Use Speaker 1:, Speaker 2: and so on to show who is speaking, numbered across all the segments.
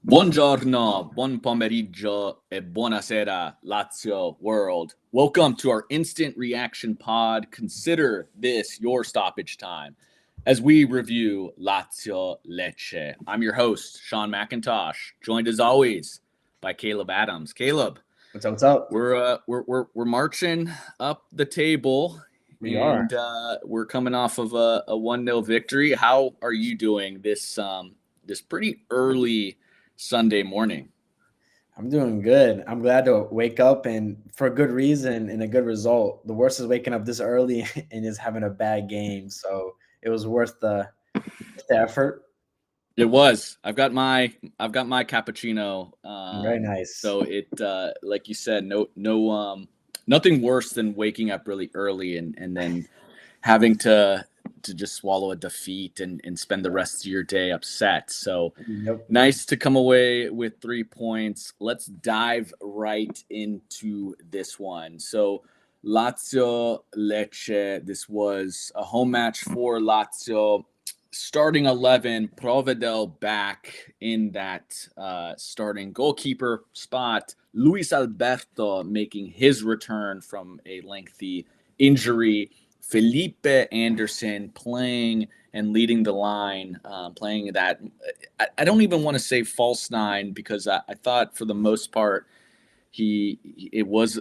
Speaker 1: Buongiorno, buon pomeriggio, e buonasera, Lazio world. Welcome to our instant reaction pod. Consider this your stoppage time as we review Lazio Lecce. I'm your host, Sean McIntosh, joined as always by Caleb Adams. Caleb,
Speaker 2: What's up? What's up?
Speaker 1: we're marching up the table,
Speaker 2: We are.
Speaker 1: and we're coming off of a 1-0 victory. How are you doing this pretty early Sunday morning?
Speaker 2: I'm doing good. I'm glad to wake up and for a good reason and a good result. The worst is waking up this early and just having a bad game. So it was worth the effort.
Speaker 1: It was. I've got my cappuccino.
Speaker 2: Very nice.
Speaker 1: So it like you said, nothing worse than waking up really early and then having to just swallow a defeat and spend the rest of your day upset. So
Speaker 2: Yep.
Speaker 1: nice to come away with 3 points. Let's dive right into this one. So Lazio Lecce. This was a home match for Lazio. Starting 11, Provedel back in that starting goalkeeper spot. Luis Alberto making his return from a lengthy injury. Felipe Anderson playing and leading the line, playing that. I don't even want to say false nine because I thought for the most part it was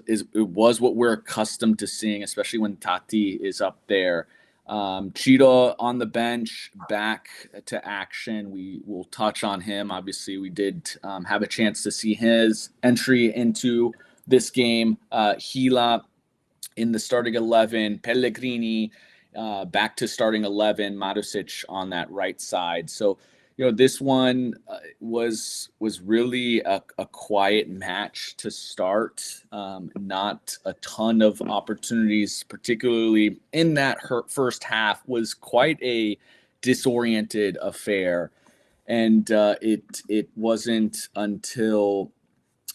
Speaker 1: what we're accustomed to seeing, especially when Tati is up there. Cheeto on the bench, back to action. We will touch on him. Obviously, we did have a chance to see his entry into this game. Gila in the starting 11, Pellegrini back to starting 11, Marusic on that right side. So, this one was really a quiet match to start. Not a ton of opportunities, particularly in that first half. Was quite a disoriented affair, and it wasn't until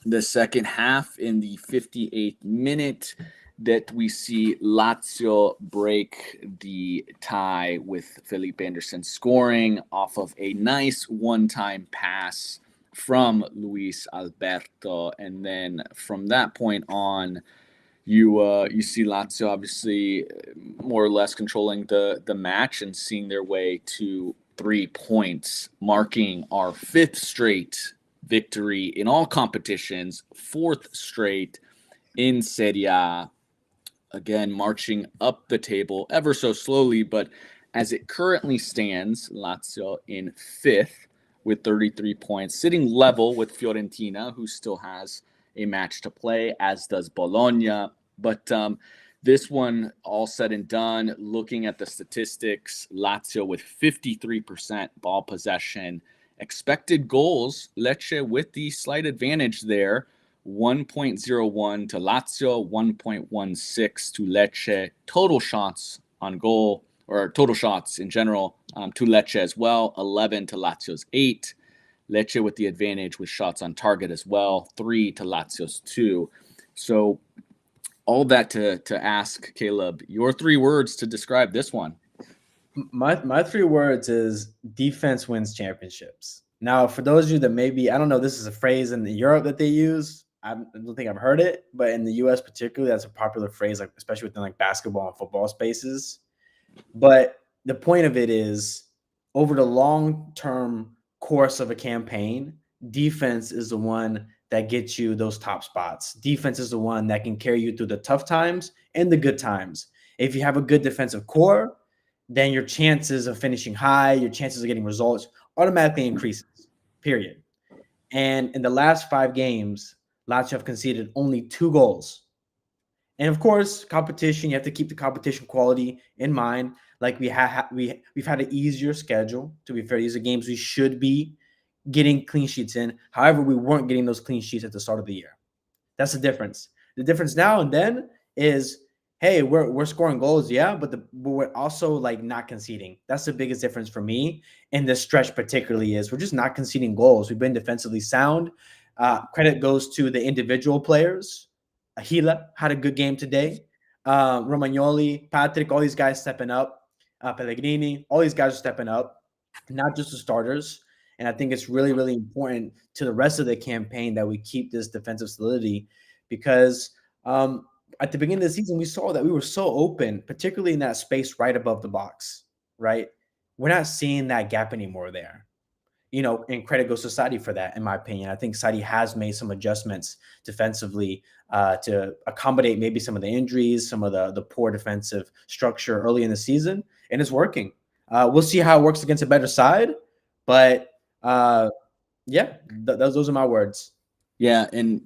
Speaker 1: the second half in the 58th minute that we see Lazio break the tie with Felipe Anderson scoring off of a nice one-time pass from Luis Alberto, and then from that point on, you see Lazio obviously more or less controlling the match and seeing their way to 3 points, marking our fifth straight victory in all competitions, fourth straight in Serie A. Again, marching up the table ever so slowly, but as it currently stands, Lazio in fifth with 33 points, sitting level with Fiorentina, who still has a match to play, as does Bologna. But this one, all said and done, looking at the statistics, Lazio with 53% ball possession. Expected goals, Lecce with the slight advantage there, 1.01 to Lazio, 1.16 to Lecce. Total shots on goal, or total shots in general, to Lecce as well, 11 to Lazio's 8. Lecce with the advantage with shots on target as well, 3 to Lazio's 2. So all that to ask, Caleb, your 3 words to describe this one.
Speaker 2: My 3 words is defense wins championships. Now, for those of you that maybe, I don't know, this is a phrase in Europe that they use. I don't think I've heard it, but in the US particularly, that's a popular phrase, like especially within like basketball and football spaces. But the point of it is over the long-term course of a campaign, defense is the one that gets you those top spots. Defense is the one that can carry you through the tough times and the good times. If you have a good defensive core, then your chances of finishing high, your chances of getting results automatically increases, period. And in the last 5 games, Lazio have conceded only 2 goals. And of course, competition, you have to keep the competition quality in mind. Like we've had an easier schedule. To be fair, these are games we should be getting clean sheets in. However, we weren't getting those clean sheets at the start of the year. That's the difference. The difference now and then is, hey, we're scoring goals, yeah, but we're also like not conceding. That's the biggest difference for me in this stretch, particularly, is we're just not conceding goals. We've been defensively sound. Credit goes to the individual players. Gila had a good game today. Romagnoli, Patrick, all these guys stepping up. Pellegrini, all these guys are stepping up, not just the starters. And I think it's really, really important to the rest of the campaign that we keep this defensive solidity because at the beginning of the season, we saw that we were so open, particularly in that space right above the box, right? We're not seeing that gap anymore there. And credit goes to Sadi for that, in my opinion. I think Sadi has made some adjustments defensively to accommodate maybe some of the injuries, some of the poor defensive structure early in the season, and it's working. We'll see how it works against a better side, but yeah, those are my words.
Speaker 1: Yeah, and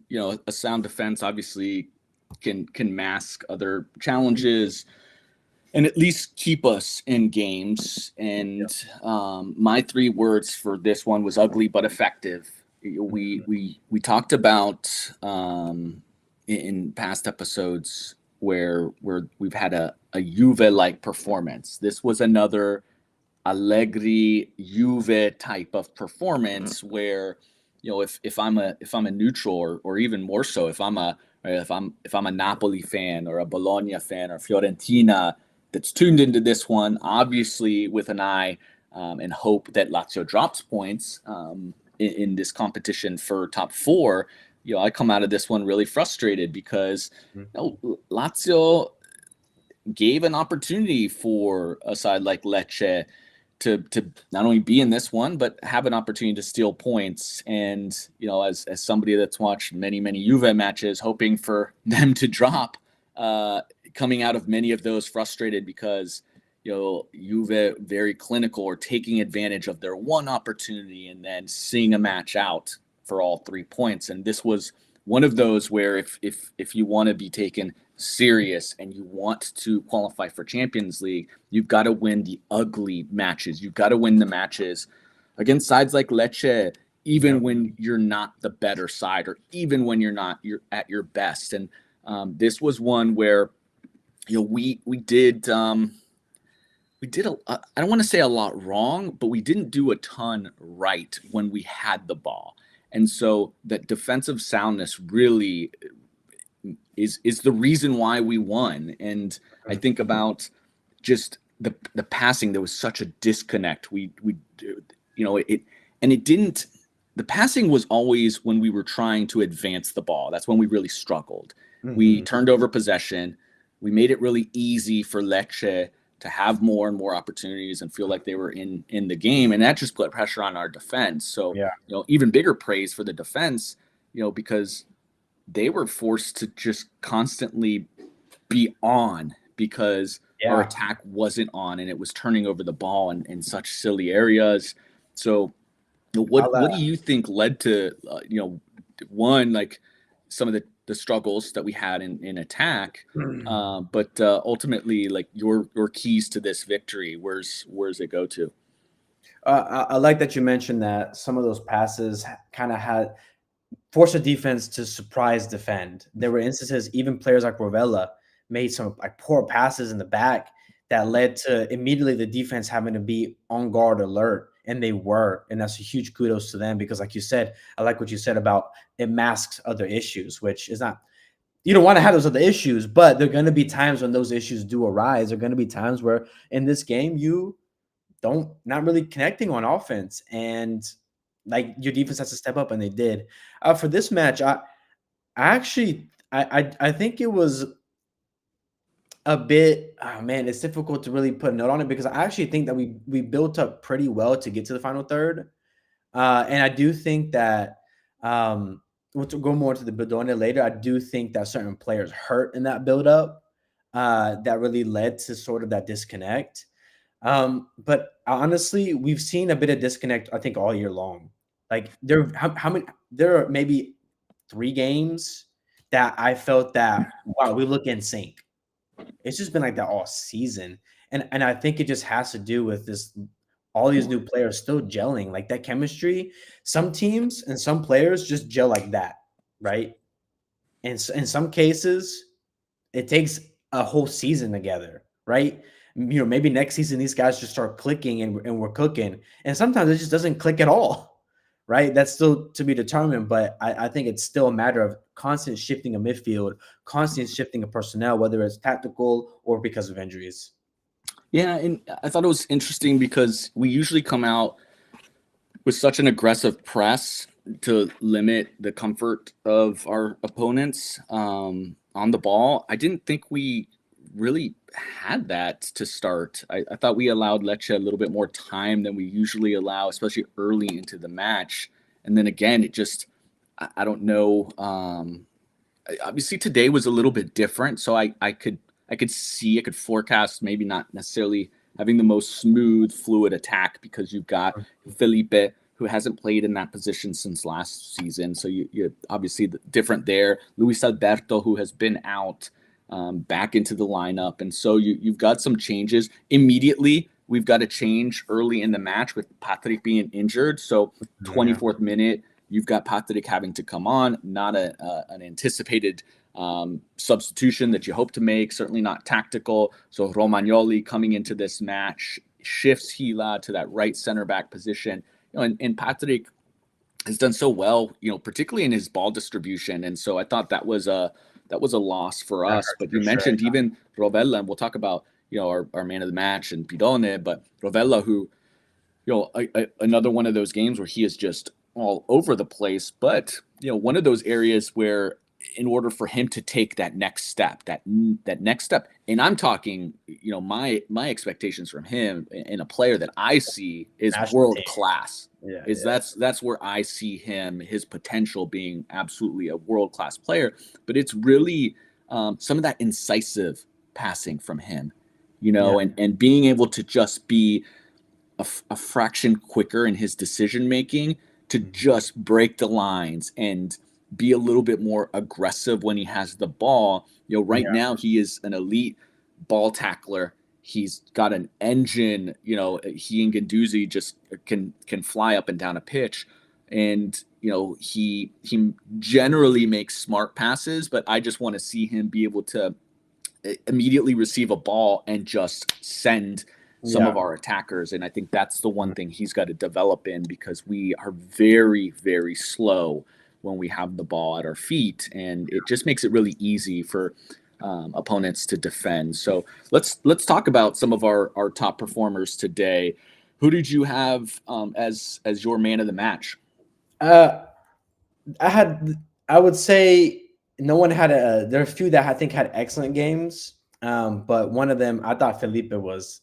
Speaker 1: a sound defense obviously can mask other challenges and at least keep us in games. And my 3 words for this one was ugly but effective. We talked about in past episodes where we've had a Juve-like performance. This was another Allegri Juve type of performance where if I'm a neutral or even more so if I'm a Napoli fan or a Bologna fan or Fiorentina that's tuned into this one, obviously with an eye and hope that Lazio drops points in this competition for top 4. I come out of this one really frustrated because Lazio gave an opportunity for a side like Lecce to not only be in this one, but have an opportunity to steal points. And, as somebody that's watched many, many Juve matches, hoping for them to drop, coming out of many of those frustrated because, Juve very clinical or taking advantage of their one opportunity and then seeing a match out for all 3 points. And this was one of those where if you want to be taken serious and you want to qualify for Champions League, you've got to win the ugly matches. You've got to win the matches against sides like Lecce, even when you're not the better side or even when you're at your best. And this was one where we did I don't want to say a lot wrong, but we didn't do a ton right when we had the ball. And so that defensive soundness really is the reason why we won. And I think about just the passing. There was such a disconnect. The passing was always when we were trying to advance the ball. That's when we really struggled. Mm-hmm. We turned over possession. We made it really easy for Lecce to have more and more opportunities and feel like they were in the game. And that just put pressure on our defense. So, even bigger praise for the defense, because they were forced to just constantly be on because our attack wasn't on and it was turning over the ball in such silly areas. So what do you think led to, one, like some of the struggles that we had in attack, but ultimately like your keys to this victory, where's it go to?
Speaker 2: I like that you mentioned that some of those passes kind of had forced a defense to surprise defend. There were instances, even players like Rovella made some like poor passes in the back that led to immediately the defense having to be on guard alert. And they were, and that's a huge kudos to them because like you said, I like what you said about it masks other issues, which is not, you don't want to have those other issues, but there are going to be times when those issues do arise. There are going to be times where in this game, you not really connecting on offense and like your defense has to step up, and they did. For this match, I think it was a bit. Oh man, it's difficult to really put a note on it because I actually think that we built up pretty well to get to the final third, and I do think that we'll go more into the Bologna later. I do think that certain players hurt in that build up that really led to sort of that disconnect. But honestly, we've seen a bit of disconnect, I think, all year long. Like there are maybe 3 games that I felt that, wow, we look in sync. It's just been like that all season. And I think it just has to do with all these new players still gelling, like that chemistry. Some teams and some players just gel like that, right? And in some cases, it takes a whole season together, right? Maybe next season these guys just start clicking and we're cooking. And sometimes it just doesn't click at all, right? That's still to be determined, but I think it's still a matter of constant shifting of midfield, constant shifting of personnel, whether it's tactical or because of injuries.
Speaker 1: Yeah, and I thought it was interesting because we usually come out with such an aggressive press to limit the comfort of our opponents on the ball, I didn't think we really had that to start. I thought we allowed Lecce a little bit more time than we usually allow, especially early into the match. And then again, it just, I don't know. Obviously today was a little bit different, so I could forecast maybe not necessarily having the most smooth, fluid attack because you've got Felipe, who hasn't played in that position since last season. So you're obviously different there. Luis Alberto, who has been out, back into the lineup. And so you've got some changes. Immediately, we've got a change early in the match with Patrick being injured. So 24th minute, you've got Patrick having to come on, not an anticipated substitution that you hope to make, certainly not tactical. So Romagnoli coming into this match shifts Gila to that right center back position. And Patrick has done so well, particularly in his ball distribution. And so I thought that was a loss for us. But you mentioned even Rovella, and we'll talk about our man of the match and Pidone, but Rovella, who another one of those games where he is just all over the place. But one of those areas where, in order for him to take that next step, and I'm talking, my expectations from him and a player that I see is world class. That's where I see him, his potential being absolutely a world class player. But it's really some of that incisive passing from him, and being able to just be a fraction quicker in his decision making to just break the lines and be a little bit more aggressive when he has the ball. Right now he is an elite ball tackler. He's got an engine. He and Guendouzi just can fly up and down a pitch, and he generally makes smart passes. But I just want to see him be able to immediately receive a ball and just send some of our attackers. And I think that's the one thing he's got to develop in, because we are very, very slow when we have the ball at our feet, and it just makes it really easy for opponents to defend. So let's talk about some of our top performers today. Who did you have as your man of the match?
Speaker 2: I would say no one had there are a few that I think had excellent games. But one of them, I thought Felipe was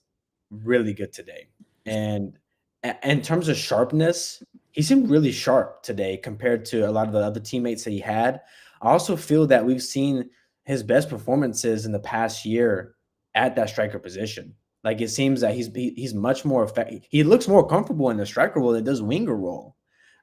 Speaker 2: really good today. And in terms of sharpness, he seemed really sharp today compared to a lot of the other teammates that he had. I also feel that we've seen his best performances in the past year at that striker position. Like, it seems that he's much more effective. He looks more comfortable in the striker role than does winger role.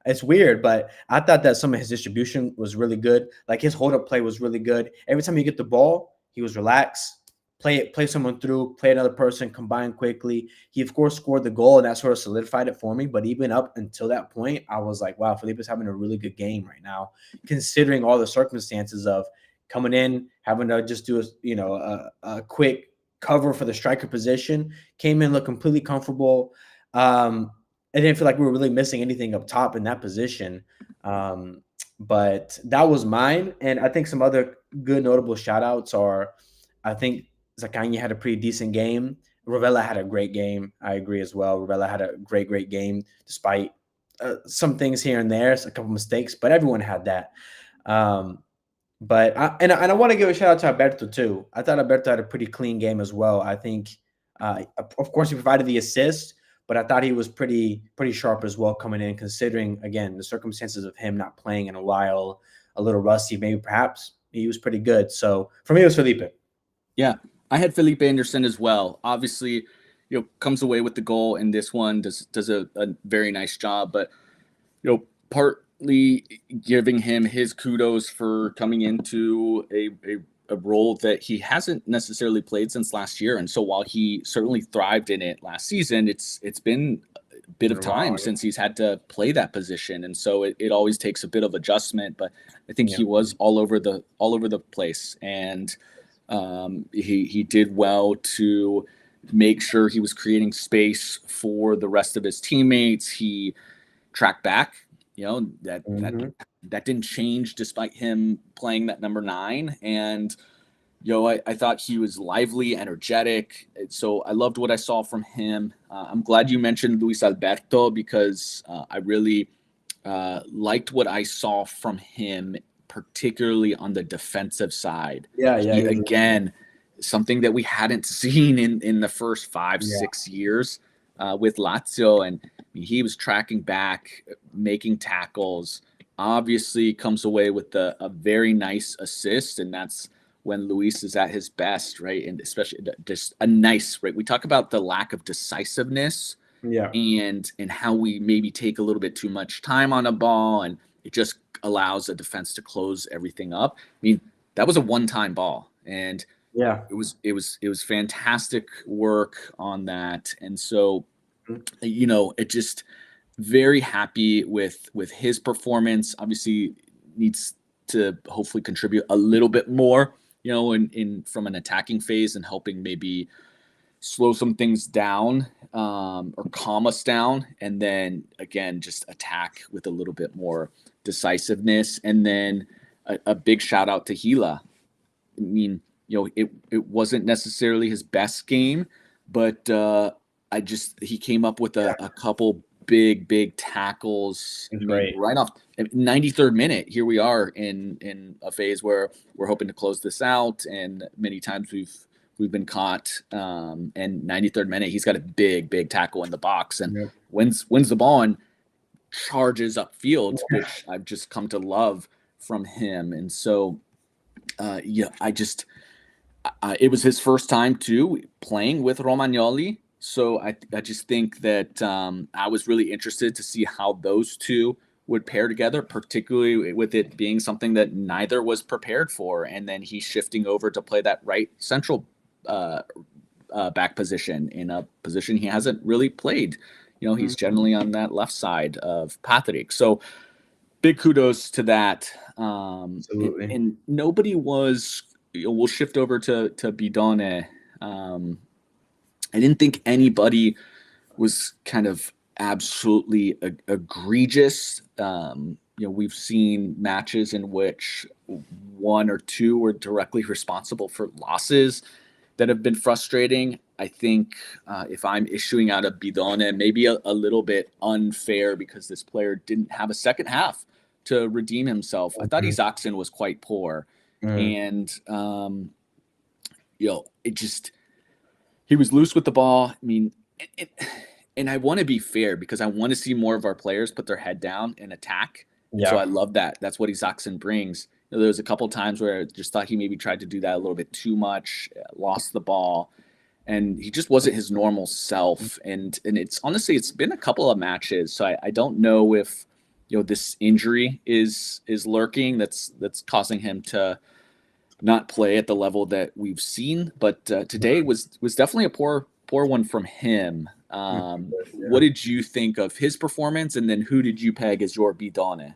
Speaker 2: It's weird, but I thought that some of his distribution was really good. Like, his hold up play was really good. Every time he get the ball, he was relaxed. Play someone through, play another person, combine quickly. He, of course, scored the goal, and that sort of solidified it for me. But even up until that point, I was like, wow, Felipe's having a really good game right now, considering all the circumstances of coming in, having to just do a quick cover for the striker position. Came in, looked completely comfortable. I didn't feel like we were really missing anything up top in that position. But that was mine. And I think some other good notable shout outs are, I think Zaccagni had a pretty decent game. Rovella had a great game. I agree as well. Rovella had a great game, despite some things here and there, a couple mistakes, but everyone had that. But I want to give a shout out to Alberto too. I thought Alberto had a pretty clean game as well. I think, of course, he provided the assist, but I thought he was pretty sharp as well coming in, considering, again, the circumstances of him not playing in a while, a little rusty, maybe perhaps. He was pretty good. So for me, it was Felipe.
Speaker 1: Yeah, I had Felipe Anderson as well. Obviously, comes away with the goal in this one, does a very nice job, but partly giving him his kudos for coming into a role that he hasn't necessarily played since last year. And so while he certainly thrived in it last season, it's been a bit of time since he's had to play that position. And so it always takes a bit of adjustment, but I think he was all over the place. And he did well to make sure he was creating space for the rest of his teammates. He tracked back, that didn't change despite him playing that number 9. And I thought he was lively, energetic. So I loved what I saw from him. I'm glad you mentioned Luis Alberto because I really liked what I saw from him, particularly on the defensive side.
Speaker 2: Yeah, yeah,
Speaker 1: He,
Speaker 2: he was really good.
Speaker 1: again, something that we hadn't seen in the first five,
Speaker 2: Yeah,
Speaker 1: 6 years with Lazio. And I mean, he was tracking back, making tackles, obviously comes away with a very nice assist. And that's when Luis is at his best, right? And especially just a nice, right? We talk about the lack of decisiveness
Speaker 2: yeah,
Speaker 1: and how we maybe take a little bit too much time on a ball and it just allows the defense to close everything up. I mean, that was a one-time ball and
Speaker 2: yeah.
Speaker 1: it was fantastic work on that. And so,
Speaker 2: Mhm.
Speaker 1: it just very happy with his performance. Obviously needs to hopefully contribute a little bit more, in from an attacking phase and helping maybe slow some things down or calm us down, and then again just attack with a little bit more decisiveness. And then a big shout out to Gila. I mean, it wasn't necessarily his best game, but he came up with
Speaker 2: Yeah,
Speaker 1: a couple big tackles. I
Speaker 2: he's
Speaker 1: mean,
Speaker 2: great.
Speaker 1: right off 93rd minute, here we are in a phase where we're hoping to close this out, and many times we've been caught. And 93rd minute, he's got a big tackle in the box and
Speaker 2: Yeah.
Speaker 1: wins the ball and charges upfield, which I've just come to love from him. And so, it was his first time too playing with Romagnoli. So I just think that I was really interested to see how those two would pair together, particularly with it being something that neither was prepared for. And then he's shifting over to play that right central uh, back position in a position he hasn't really played.
Speaker 2: Mhm.
Speaker 1: He's generally on that left side of Patrick. So big kudos to that.
Speaker 2: Absolutely.
Speaker 1: And nobody was. We'll shift over to Bidone. I didn't think anybody was kind of absolutely egregious. We've seen matches in which one or two were directly responsible for losses that have been frustrating. I think if I'm issuing out a bidone, maybe a little bit unfair because this player didn't have a second half to redeem himself. I thought
Speaker 2: Mhm.
Speaker 1: Isaacson was quite poor,
Speaker 2: Mhm.
Speaker 1: and it just he was loose with the ball. I mean, and I want to be fair because I want to see more of our players put their head down and attack. And so I
Speaker 2: Yeah.
Speaker 1: love that. That's what Isaacson brings. There was a couple times where I just thought he maybe tried to do that a little bit too much, lost the ball, and he just wasn't his normal self. And it's honestly, it's been a couple of matches, so I don't know if this injury is lurking that's causing him to not play at the level that we've seen. But today was definitely a poor one from him. What
Speaker 2: Yeah.
Speaker 1: did you think of his performance, and then who did you peg as your bidone?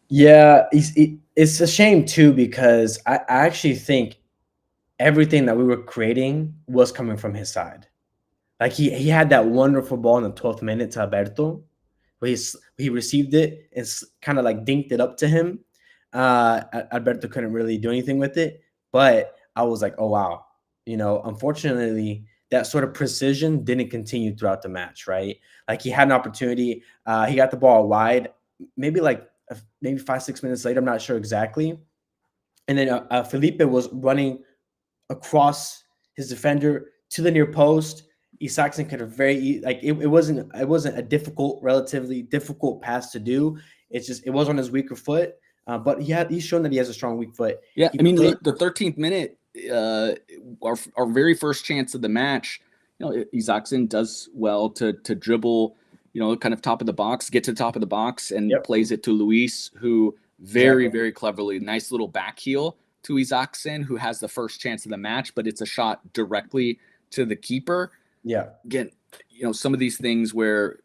Speaker 2: Yeah, it's a shame too because I actually think everything that we were creating was coming from his side. Like he had that wonderful ball in the 12th minute to Alberto, where he received it and kind of like dinked it up to him. Alberto couldn't really do anything with it, but I was like, oh wow, unfortunately that sort of precision didn't continue throughout the match, right? Like he had an opportunity, he got the ball wide, maybe like maybe 5 6 minutes later, I'm not sure exactly, and then Felipe was running across his defender to the near post. Isaacson could have like it wasn't a relatively difficult pass to do. It's just it was on his weaker foot, but he's shown that he has a strong weak foot.
Speaker 1: Yeah,
Speaker 2: He
Speaker 1: I mean,
Speaker 2: played,
Speaker 1: look, the 13th minute, our very first chance of the match, Isaacson does well to dribble, kind of top of the box, get to the top of the box, and
Speaker 2: yep,
Speaker 1: plays it to Luis, who very,
Speaker 2: exactly,
Speaker 1: very cleverly, nice little back heel to Isaacson, who has the first chance of the match, but it's a shot directly to the keeper.
Speaker 2: yeah,
Speaker 1: Again, some of these things where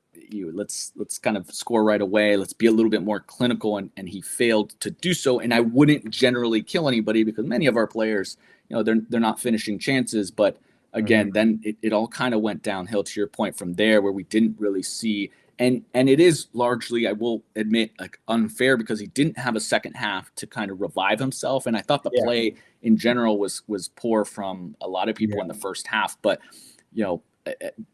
Speaker 1: let's kind of score right away. Let's be a little bit more clinical, and he failed to do so. And I wouldn't generally kill anybody because many of our players, they're not finishing chances. But
Speaker 2: hmm
Speaker 1: again, then it all kind of went downhill to your point from there, where we didn't really see and it is largely, I will admit, like unfair because he didn't have a second half to kind of revive himself. And I thought the
Speaker 2: Yeah.
Speaker 1: play in general was poor from a lot of people
Speaker 2: Yeah.
Speaker 1: in the first half. But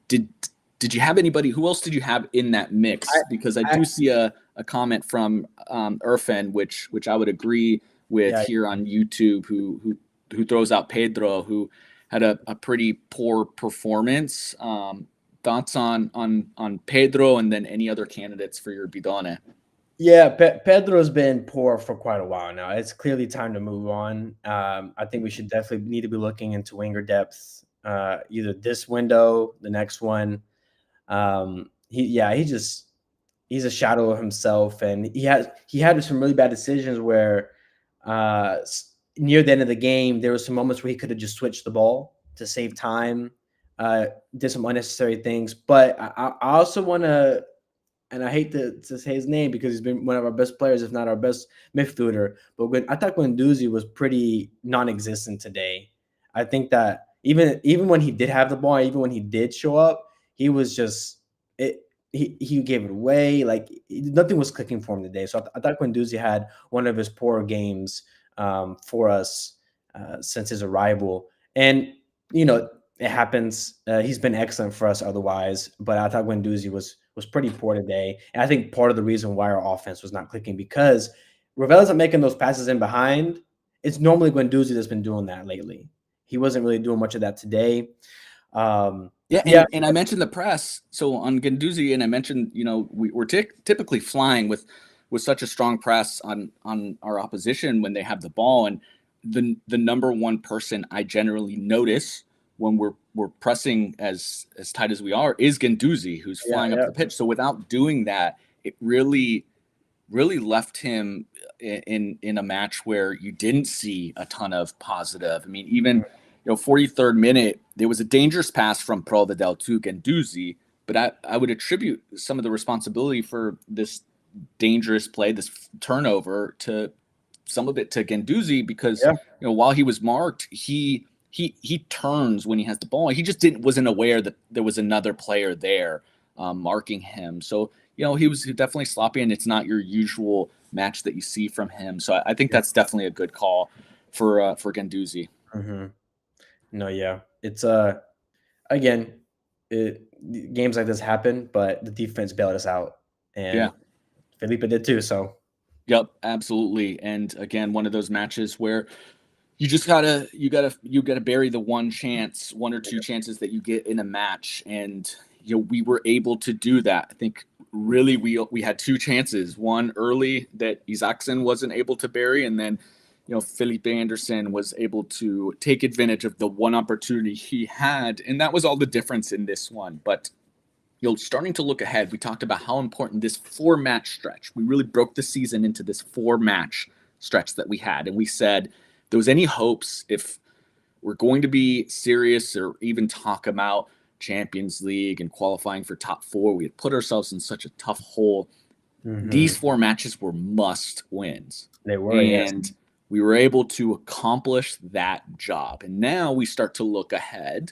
Speaker 1: did you have anybody? Who else did you have in that mix? Because I do see a comment from Irfan, which I would agree with here on YouTube, who throws out Pedro, who had a pretty poor performance. Thoughts on Pedro, and then any other candidates for your Bidone?
Speaker 2: Yeah, Pedro's been poor for quite a while now. It's clearly time to move on. I think we should definitely need to be looking into winger depth, either this window, the next one. He's a shadow of himself, and he had some really bad decisions where near the end of the game there were some moments where he could have just switched the ball to save time, did some unnecessary things. But I also want to, and I hate to say his name because he's been one of our best players, if not our best midfielder. But I thought Guendouzi was pretty non-existent today. I think that even when he did have the ball, even when he did show up, he was just it. He gave it away. Like nothing was clicking for him today. So I thought Guendouzi had one of his poorer games for us since his arrival. And it happens. He's been excellent for us otherwise, but I thought Guendouzi was pretty poor today. And I think part of the reason why our offense was not clicking because Ravel's not making those passes in behind. It's normally Guendouzi that's been doing that lately. He wasn't really doing much of that today.
Speaker 1: And I mentioned the press. So on Guendouzi, and I mentioned, we're typically flying with such a strong press on our opposition when they have the ball. And the number one person I generally notice when we're pressing as tight as we are is Guendouzi, who's flying up the pitch. So without doing that, it really left him in a match where you didn't see a ton of positive. I mean, even 43rd minute, there was a dangerous pass from Provedel to Guendouzi, but I would attribute some of the responsibility for this dangerous play, this turnover, to some of it to Guendouzi because while he was marked, he turns when he has the ball. He just wasn't aware that there was another player there marking him. So he was definitely sloppy, and it's not your usual match that you see from him. So I think that's definitely a good call for Guendouzi.
Speaker 2: Mm-hmm. No, yeah, it's again, games like this happen, but the defense bailed us out, and Felipe did too. So,
Speaker 1: yep, absolutely. And again, one of those matches where you just gotta bury the one or two chances that you get in a match, and we were able to do that. I think really we had two chances, one early that Isaacson wasn't able to bury, and then Felipe Anderson was able to take advantage of the one opportunity he had, and that was all the difference in this one. But starting to look ahead, we talked about how important this 4-match stretch. We really broke the season into this 4-match stretch that we had, and we said there was any hopes if we're going to be serious or even talk about Champions League and qualifying for top 4, we had put ourselves in such a tough hole. Mm-hmm. These 4 matches were must wins.
Speaker 2: They were,
Speaker 1: and we were able to accomplish that job. And now we start to look ahead,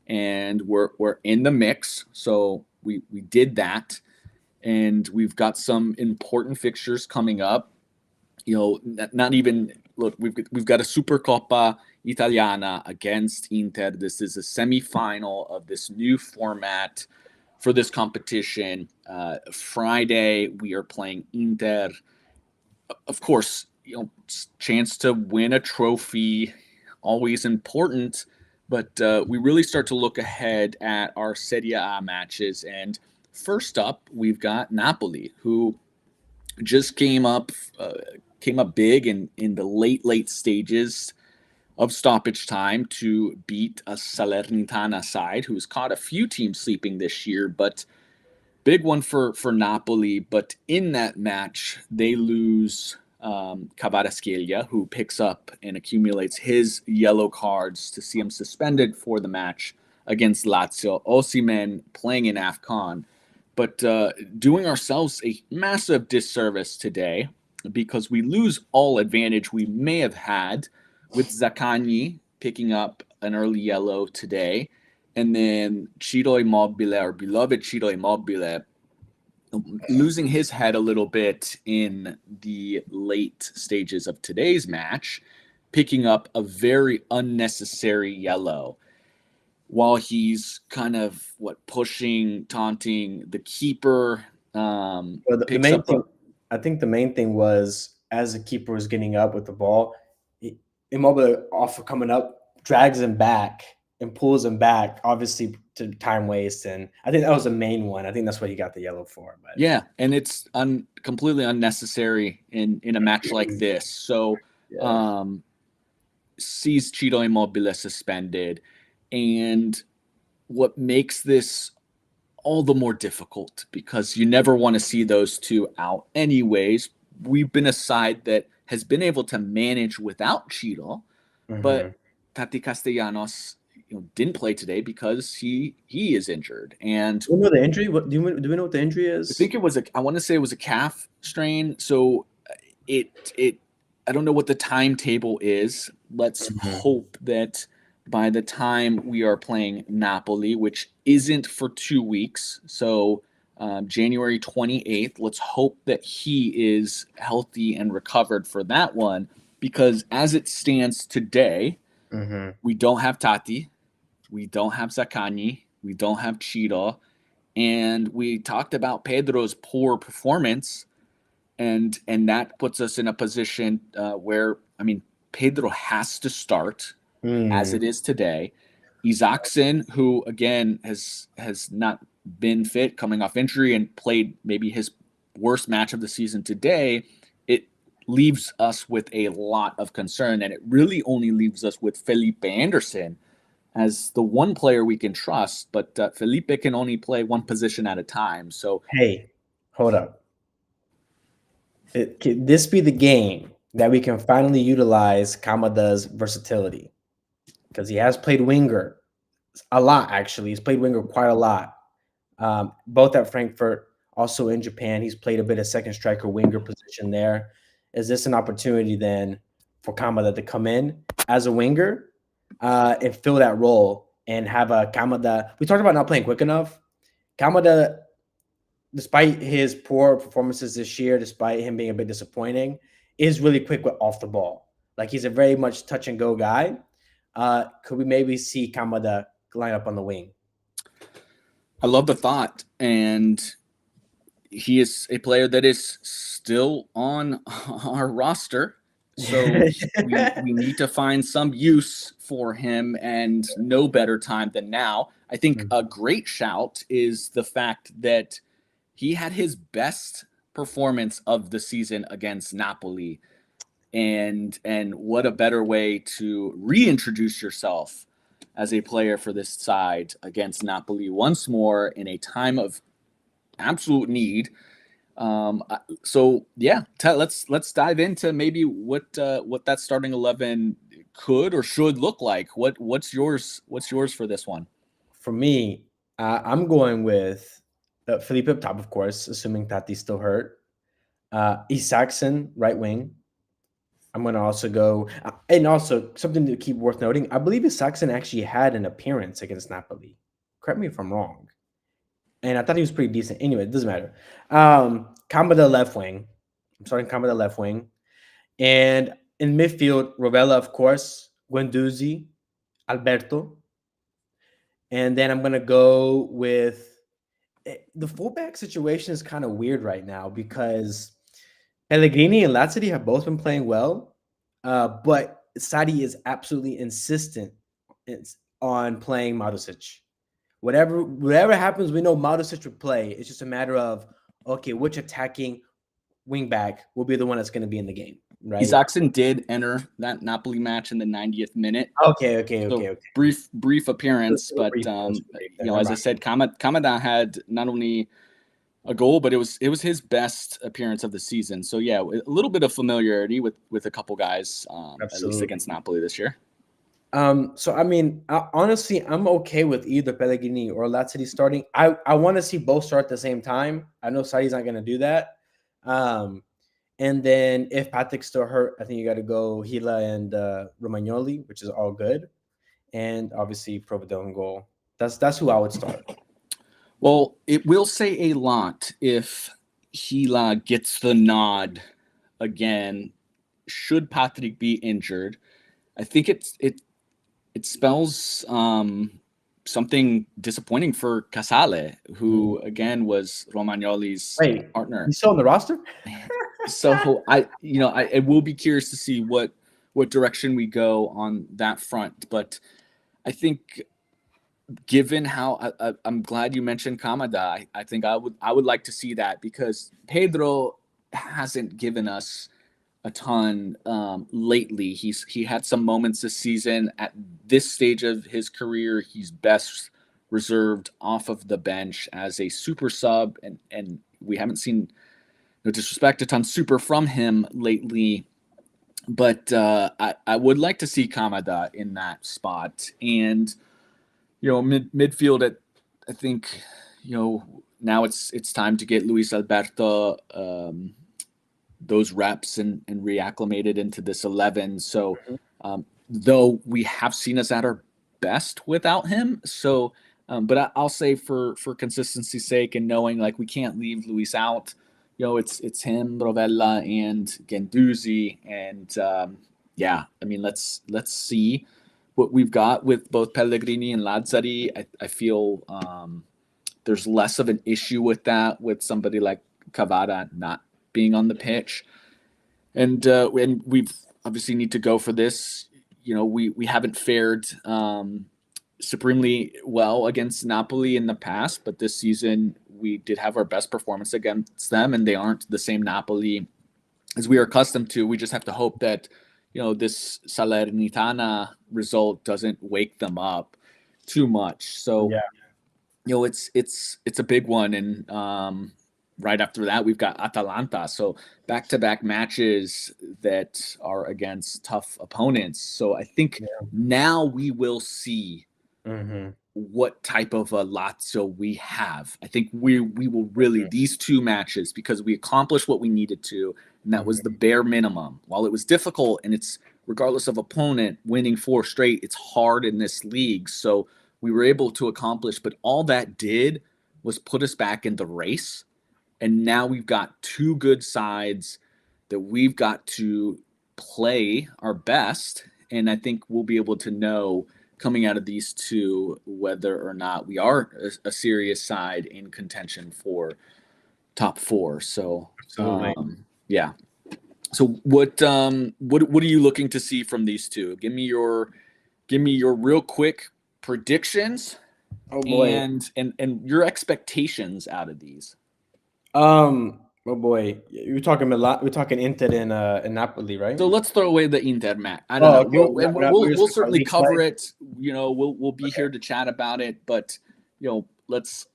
Speaker 1: and we're in the mix. So we did that, and we've got some important fixtures coming up. Not even look. We've got a Supercoppa Italiana against Inter. This is a semifinal of this new format for this competition. Friday we are playing Inter. Of course, chance to win a trophy, always important. But we really start to look ahead at our Serie A matches. And first up, we've got Napoli, who just came up big in the late stages of stoppage time to beat a Salernitana side who's caught a few teams sleeping this year. But big one for Napoli. But in that match, they lose Kvaratskhelia, who picks up and accumulates his yellow cards to see him suspended for the match against Lazio. Osimhen playing in AFCON, but doing ourselves a massive disservice today because we lose all advantage we may have had with Zaccagni picking up an early yellow today, and then Ciro Immobile, our beloved Ciro Immobile, losing his head a little bit in the late stages of today's match, picking up a very unnecessary yellow while he's kind of pushing, taunting the keeper.
Speaker 2: Well, the
Speaker 1: Picks
Speaker 2: main
Speaker 1: up
Speaker 2: thing, I think the main thing was as the keeper was getting up with the ball, Immobile off of coming up, drags him back and pulls him back, obviously to time waste. And I think that was the main one. I think that's what he got the yellow for. But
Speaker 1: yeah, and it's completely unnecessary in a match like this. So sees Ciro Immobile suspended, and what makes this all the more difficult because you never want to see those two out anyways. We've been a side that has been able to manage without Ciro, but Tati Castellanos didn't play today because he is injured. And
Speaker 2: do we know the injury? What do we know what the injury is?
Speaker 1: I think it was I want to say it was a calf strain. So it I don't know what the timetable is. Let's hope that by the time we are playing Napoli, which isn't for 2 weeks, so January 28th, let's hope that he is healthy and recovered for that one, because as it stands today, we don't have Tati, we don't have Zaccagni, we don't have Ciro, and we talked about Pedro's poor performance, and that puts us in a position where, I mean, Pedro has to start as it is today. Isaacson, who again has not been fit, coming off injury, and played maybe his worst match of the season today, it leaves us with a lot of concern, and it really only leaves us with Felipe Anderson as the one player we can trust. But Felipe can only play one position at a time. So
Speaker 2: hey, hold up. Can this be the game that we can finally utilize Kamada's versatility? Because he has played winger a lot, actually. He's played winger quite a lot, both at Frankfurt, also in Japan. He's played a bit of second striker winger position there. Is this an opportunity then for Kamada to come in as a winger and fill that role and have a Kamada? We talked about not playing quick enough. Kamada, despite his poor performances this year, despite him being a bit disappointing, is really quick off the ball. Like, he's a very much touch and go guy. Could we maybe see Kamada line up on the wing?
Speaker 1: I love the thought, and he is a player that is still on our roster. So we need to find some use for him, and no better time than now. I think a great shout is the fact that he had his best performance of the season against Napoli. And what a better way to reintroduce yourself as a player for this side against Napoli once more in a time of absolute need. So yeah, let's dive into maybe what that starting 11 could or should look like. What's yours for this one?
Speaker 2: For me, I'm going with Felipe up top, of course, assuming Tati's still hurt. Isaacson, right wing. I'm going to also go, and also something to keep worth noting. I believe Isaacson actually had an appearance against Napoli. Correct me if I'm wrong. And I thought he was pretty decent. Anyway, it doesn't matter. Kamada left wing. I'm starting Kamada left wing. And in midfield, Rovella, of course, Guendouzi, Alberto. And then I'm going to go with the fullback situation is kind of weird right now because Pellegrini and Lazio have both been playing well, but Sadi is absolutely insistent on playing Marusic. Whatever happens, we know Marusic would play. It's just a matter of, okay, which attacking wingback will be the one that's going to be in the game, right?
Speaker 1: Isaacson did enter that Napoli match in the 90th minute.
Speaker 2: Okay.
Speaker 1: Brief appearance, but as I said, Kamada had not only a goal, but it was his best appearance of the season. So yeah, a little bit of familiarity with a couple guys, at least against Napoli this year.
Speaker 2: So I mean, honestly, I'm okay with either Pellegrini or Lazio starting. I want to see both start at the same time. I know Sadi's not going to do that. And then if Patrick's still hurt, I think you got to go Gila and Romagnoli, which is all good. And obviously Provedel in goal. That's who I would start.
Speaker 1: Well, it will say a lot if Gila gets the nod again. Should Patrick be injured, I think it spells something disappointing for Casale, who again was Romagnoli's
Speaker 2: Wait,
Speaker 1: partner.
Speaker 2: he's still on the roster?
Speaker 1: So I will be curious to see what direction we go on that front. But I think, given how I'm glad you mentioned Kamada, I think I would like to see that, because Pedro hasn't given us a ton lately. He had some moments this season. At this stage of his career, he's best reserved off of the bench as a super sub, and we haven't seen, no disrespect, a ton super from him lately. But I would like to see Kamada in that spot. And midfield, I think now it's time to get Luis Alberto those reps and reacclimated into this 11. So though we have seen us at our best without him, so but I'll say for consistency's sake, and knowing like we can't leave Luis out, it's him, Rovella, and Gendouzi. And yeah, I mean, let's see what we've got with both Pellegrini and Lazzari. I feel there's less of an issue with that with somebody like Cavada not being on the pitch. And we've obviously need to go for this. We haven't fared supremely well against Napoli in the past, but this season we did have our best performance against them, and they aren't the same Napoli as we are accustomed to. We just have to hope that this Salernitana result doesn't wake them up too much. So
Speaker 2: Yeah.
Speaker 1: it's a big one. And right after that, we've got Atalanta. So back-to-back matches that are against tough opponents. So I think now we will see what type of a Lazio we have. I think we will really, these two matches, because we accomplished what we needed to, and that was the bare minimum. While it was difficult, and it's regardless of opponent, winning 4 straight, it's hard in this league. So we were able to accomplish, but all that did was put us back in the race. And now we've got 2 good sides that we've got to play our best. And I think we'll be able to know coming out of these 2 whether or not we are a serious side in contention for top 4. So yeah. So what are you looking to see from these 2? Give me your real quick predictions.
Speaker 2: Oh boy.
Speaker 1: And your expectations out of these.
Speaker 2: Oh boy, we're talking a lot. We're talking Inter and Napoli, right?
Speaker 1: So let's throw away the Inter match. I don't know.
Speaker 2: Okay.
Speaker 1: We'll certainly cover it. We'll be here to chat about it. But let's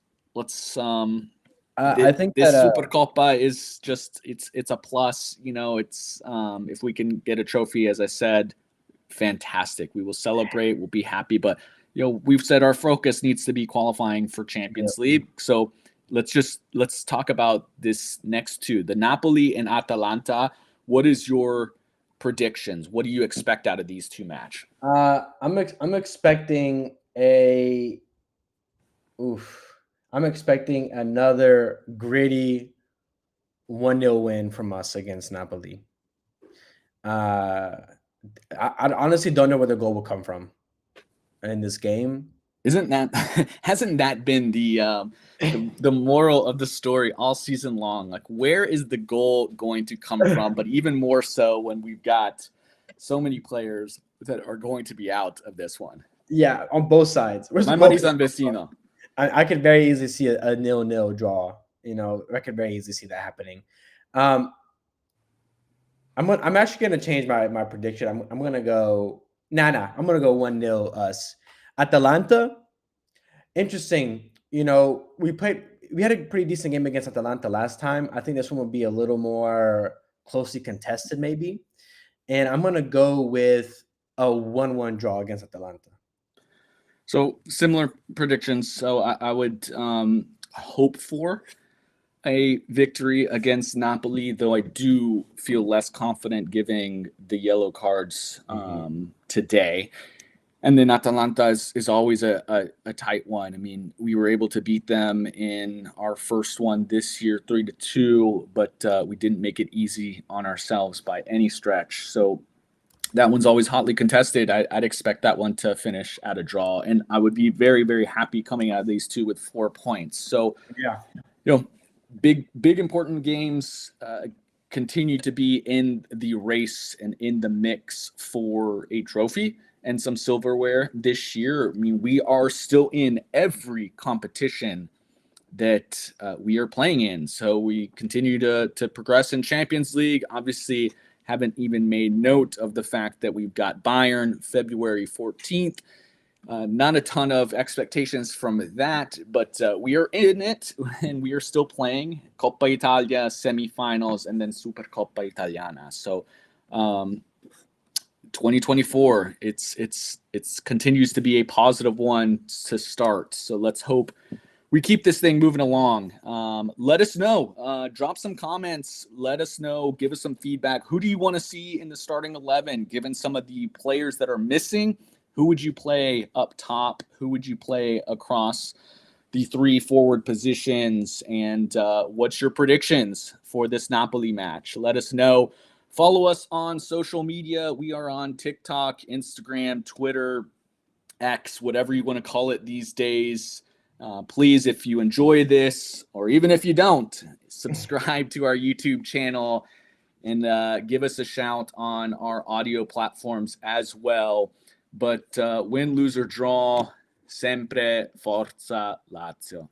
Speaker 2: I think
Speaker 1: this
Speaker 2: that
Speaker 1: Supercoppa is just it's a plus. It's if we can get a trophy, as I said, fantastic. We will celebrate. We'll be happy. But we've said our focus needs to be qualifying for Champions League. So let's talk about this next 2, the Napoli and Atalanta. What is your predictions? What do you expect out of these 2 matches?
Speaker 2: I'm expecting I'm expecting another gritty 1-0 win from us against Napoli. I honestly don't know where the goal will come from in this game.
Speaker 1: Hasn't that been the moral of the story all season long? Like, where is the goal going to come from? But even more so when we've got so many players that are going to be out of this one.
Speaker 2: Yeah, on both sides.
Speaker 1: My money's on Vecino.
Speaker 2: I could very easily see a 0-0 draw. I could very easily see that happening. I'm actually going to change my prediction. I'm going to go I'm going to go 1-0 us. Atalanta, interesting. We had a pretty decent game against Atalanta last time. I think this one will be a little more closely contested, maybe. And I'm going to go with a 1-1 draw against Atalanta.
Speaker 1: So similar predictions. So I would hope for a victory against Napoli, though I do feel less confident giving the yellow cards today. And then Atalanta is always a tight one. I mean, we were able to beat them in our first one this year, 3-2, but we didn't make it easy on ourselves by any stretch. So that one's always hotly contested. I'd expect that one to finish at a draw, and I would be very, very happy coming out of these two with 4 points. So,
Speaker 2: Yeah.
Speaker 1: Big important games continue to be in the race and in the mix for a trophy and some silverware this year. I mean, we are still in every competition that we are playing in. So we continue to progress in Champions League. Obviously, haven't even made note of the fact that we've got Bayern February 14th. Not a ton of expectations from that, but we are in it and we are still playing Coppa Italia semifinals and then Supercoppa Italiana. So 2024, it's continues to be a positive one to start. So let's hope we keep this thing moving along. Let us know. Drop some comments. Let us know. Give us some feedback. Who do you want to see in the starting 11, given some of the players that are missing? Who would you play up top? Who would you play across the 3 forward positions? And what's your predictions for this Napoli match? Let us know. Follow us on social media. We are on TikTok, Instagram, Twitter, X, whatever you want to call it these days. Please, if you enjoy this, or even if you don't, subscribe to our YouTube channel and give us a shout on our audio platforms as well. But win, lose, or draw, sempre forza Lazio.